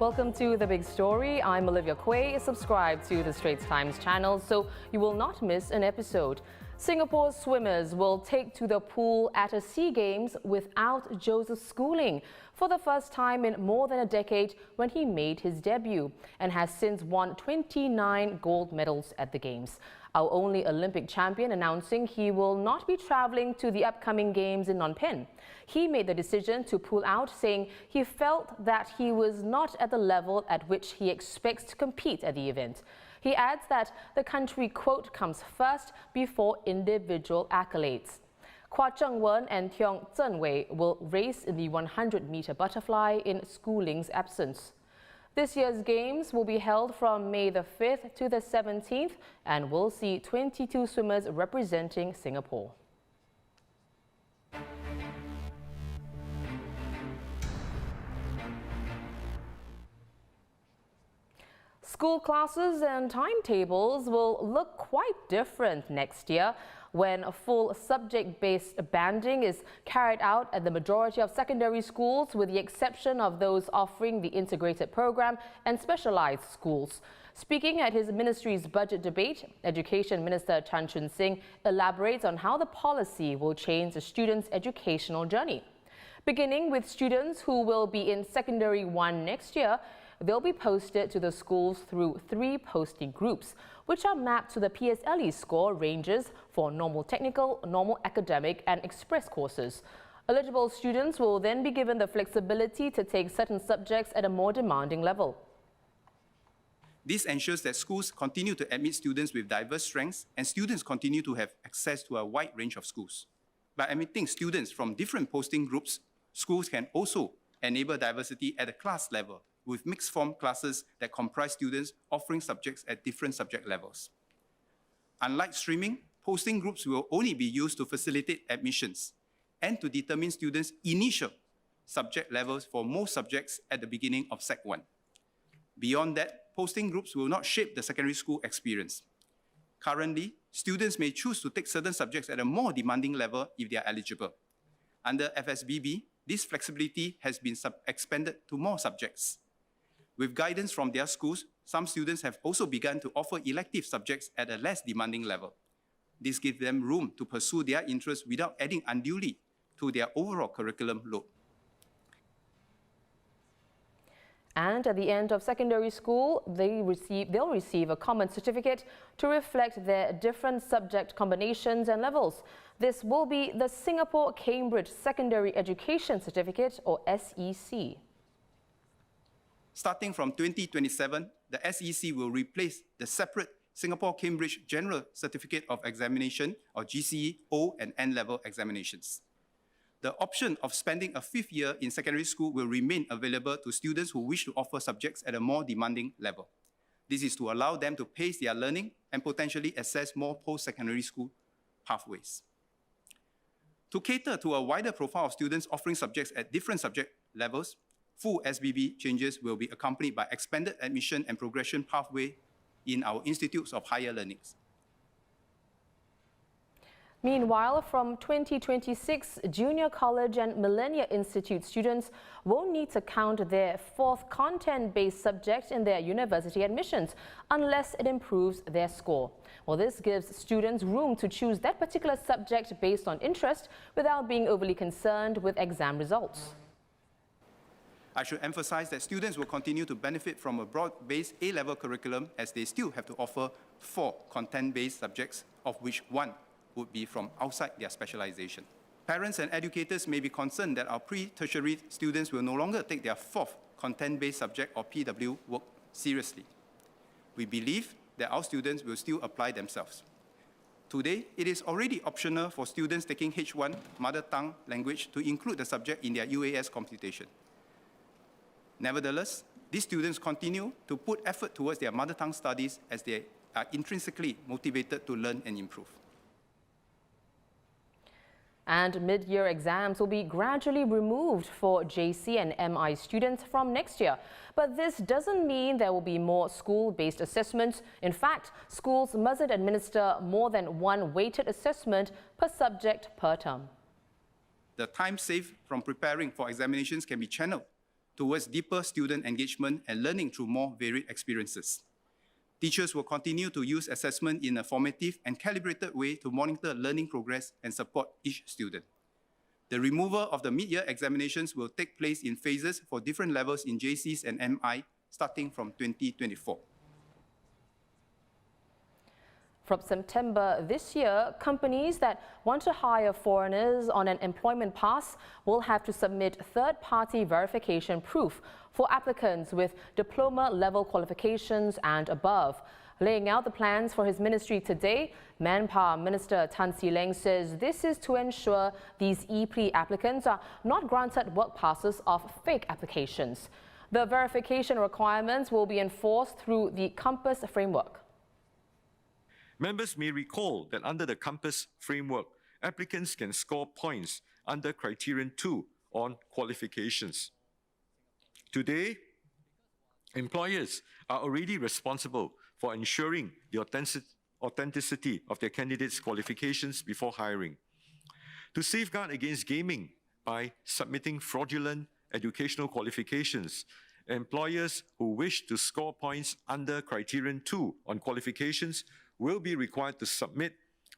Welcome to The Big Story. I'm Olivia Quay. Subscribe to the Straits Times channel so you will not miss an episode. Singapore's swimmers will take to the pool at a SEA Games without Joseph Schooling for the first time in more than a decade when he made his debut and has since won 29 gold medals at the Games. Our only Olympic champion announcing he will not be travelling to the upcoming Games in Phnom Penh. He made the decision to pull out, saying he felt that he was not at the level at which he expects to compete at the event. He adds that the country, quote, comes first before individual accolades. Kwa Cheng-wen and Tiong Zhenwei will race in the 100-meter butterfly in Schooling's absence. This year's Games will be held from May the 5th to the 17th and will see 22 swimmers representing Singapore. School classes and timetables will look quite different next year when a full subject-based banding is carried out at the majority of secondary schools, with the exception of those offering the integrated program and specialized schools. Speaking at his ministry's budget debate, Education Minister Chan Chun Sing elaborates on how the policy will change the students' educational journey. Beginning with students who will be in Secondary 1 next year, they'll be posted to the schools through 3 posting groups, which are mapped to the PSLE score ranges for normal technical, normal academic and express courses. Eligible students will then be given the flexibility to take certain subjects at a more demanding level. This ensures that schools continue to admit students with diverse strengths and students continue to have access to a wide range of schools. By admitting students from different posting groups, schools can also enable diversity at the class level, with mixed-form classes that comprise students offering subjects at different subject levels. Unlike streaming, posting groups will only be used to facilitate admissions and to determine students' initial subject levels for most subjects at the beginning of Sec 1. Beyond that, posting groups will not shape the secondary school experience. Currently, students may choose to take certain subjects at a more demanding level if they are eligible. Under FSBB, this flexibility has been expanded to more subjects. With guidance from their schools, some students have also begun to offer elective subjects at a less demanding level. This gives them room to pursue their interests without adding unduly to their overall curriculum load. And at the end of secondary school, they'll receive a common certificate to reflect their different subject combinations and levels. This will be the Singapore Cambridge Secondary Education Certificate, or SEC. Starting from 2027, the SEC will replace the separate Singapore Cambridge General Certificate of Examination, or GCE, O and N-level examinations. The option of spending a 5th year in secondary school will remain available to students who wish to offer subjects at a more demanding level. This is to allow them to pace their learning and potentially access more post-secondary school pathways. To cater to a wider profile of students offering subjects at different subject levels, full SBB changes will be accompanied by expanded admission and progression pathway in our institutes of higher learnings. Meanwhile, from 2026, Junior College and Millennia Institute students won't need to count their 4th content-based subject in their university admissions unless it improves their score. Well, this gives students room to choose that particular subject based on interest without being overly concerned with exam results. I should emphasize that students will continue to benefit from a broad-based A-level curriculum, as they still have to offer 4 content-based subjects, of which 1 would be from outside their specialization. Parents and educators may be concerned that our pre-tertiary students will no longer take their 4th content-based subject, or PW, work seriously. We believe that our students will still apply themselves. Today, it is already optional for students taking H1 mother tongue language to include the subject in their UAS computation. Nevertheless, these students continue to put effort towards their mother tongue studies, as they are intrinsically motivated to learn and improve. And mid-year exams will be gradually removed for JC and MI students from next year. But this doesn't mean there will be more school-based assessments. In fact, schools mustn't administer more than 1 weighted assessment per subject per term. The time saved from preparing for examinations can be channeled towards deeper student engagement and learning through more varied experiences. Teachers will continue to use assessment in a formative and calibrated way to monitor learning progress and support each student. The removal of the mid-year examinations will take place in phases for different levels in JCs and MI starting from 2024. From September this year, companies that want to hire foreigners on an employment pass will have to submit third-party verification proof for applicants with diploma-level qualifications and above. Laying out the plans for his ministry today, Manpower Minister Tan See Leng says this is to ensure these EP applicants are not granted work passes of fake applications. The verification requirements will be enforced through the Compass framework. Members may recall that under the Compass framework, applicants can score points under Criterion 2 on qualifications. Today, employers are already responsible for ensuring the authenticity of their candidates' qualifications before hiring. To safeguard against gaming by submitting fraudulent educational qualifications, employers who wish to score points under Criterion 2 on qualifications will be required to submit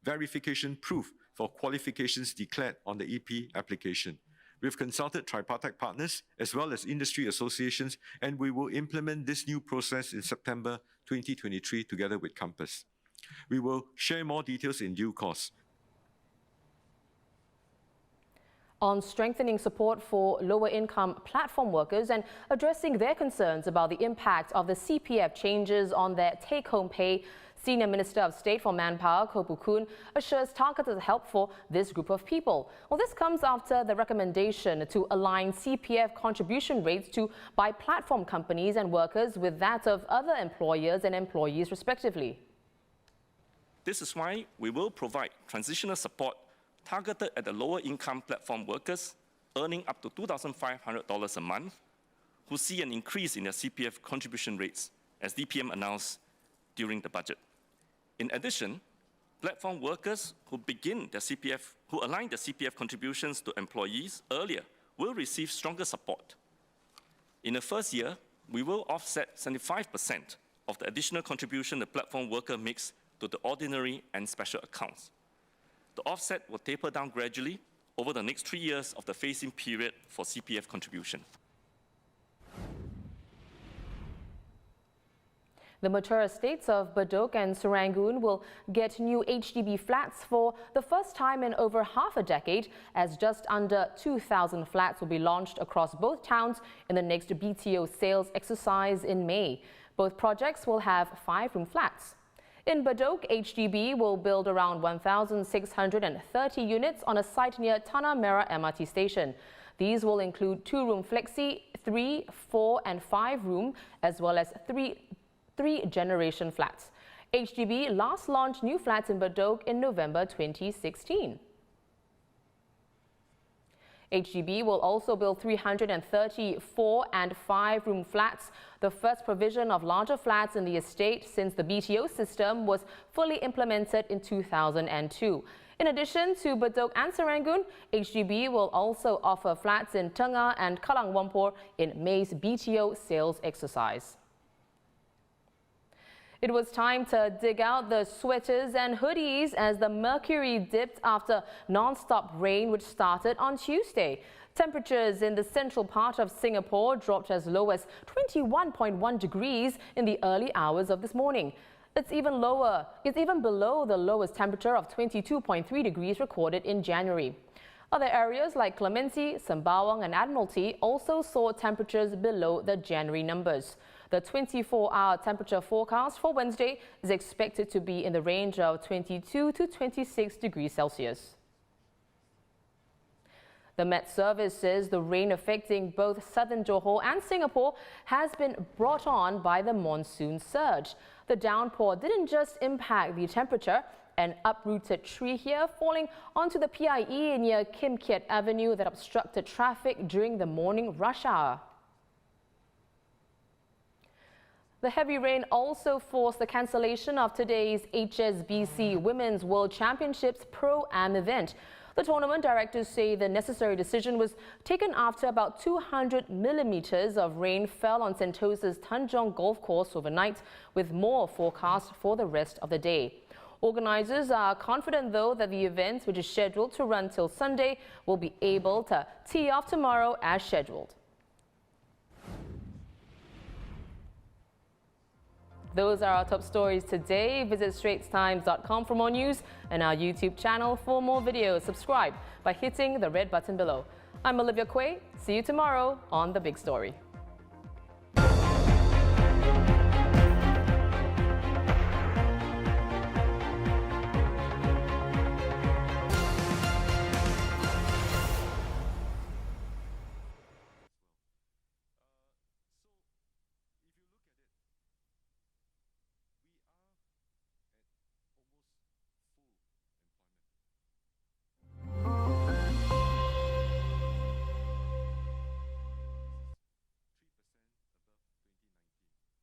verification proof for qualifications declared on the EP application. We've consulted tripartite partners as well as industry associations, and we will implement this new process in September 2023 together with Compass. We will share more details in due course. On strengthening support for lower-income platform workers and addressing their concerns about the impact of the CPF changes on their take-home pay, Senior Minister of State for Manpower, Koh Poo Koon, assures targeted help for this group of people. Well, this comes after the recommendation to align CPF contribution rates by platform companies and workers with that of other employers and employees, respectively. This is why we will provide transitional support targeted at the lower-income platform workers earning up to $2,500 a month who see an increase in their CPF contribution rates, as DPM announced during the budget. In addition, platform workers who align their CPF contributions to employees earlier will receive stronger support. In the first year, we will offset 75% of the additional contribution the platform worker makes to the ordinary and special accounts. The offset will taper down gradually over the next 3 years of the phase-in period for CPF contribution. The mature estates of BEDOK and SERANGOON will get new HDB flats for the first time in over half a decade, as just under 2,000 flats will be launched across both towns in the next BTO sales exercise in May. Both projects will have 5-room flats. In BEDOK, HDB will build around 1,630 units on a site near Tanah Merah MRT station. These will include 2-room flexi, 3, 4 and 5-room, as well as 3-generation flats. HDB last launched new flats in BEDOK in November 2016. HDB will also build 334 and 5-room flats, the first provision of larger flats in the estate since the BTO system was fully implemented in 2002. In addition to BEDOK and SERANGOON, HDB will also offer flats in Tengah and Kallang Lumpur in May's BTO sales exercise. It was time to dig out the sweaters and hoodies as the mercury dipped after non-stop rain which started on Tuesday. Temperatures in the central part of Singapore dropped as low as 21.1 degrees in the early hours of this morning. It's even below the lowest temperature of 22.3 degrees recorded in January. Other areas like Clementi, Sembawang and Admiralty also saw temperatures below the January numbers. The 24-hour temperature forecast for Wednesday is expected to be in the range of 22 to 26 degrees Celsius. The Met Service says the rain affecting both southern Johor and Singapore has been brought on by the monsoon surge. The downpour didn't just impact the temperature. An uprooted tree here falling onto the PIE near Kim Kiat Avenue that obstructed traffic during the morning rush hour. The heavy rain also forced the cancellation of today's HSBC Women's World Championships Pro-Am event. The tournament directors say the necessary decision was taken after about 200 millimeters of rain fell on Sentosa's Tanjong golf course overnight, with more forecast for the rest of the day. Organizers are confident, though, that the event, which is scheduled to run till Sunday, will be able to tee off tomorrow as scheduled. Those are our top stories today. Visit straitstimes.com for more news and our YouTube channel for more videos. Subscribe by hitting the red button below. I'm Olivia Quay. See you tomorrow on The Big Story.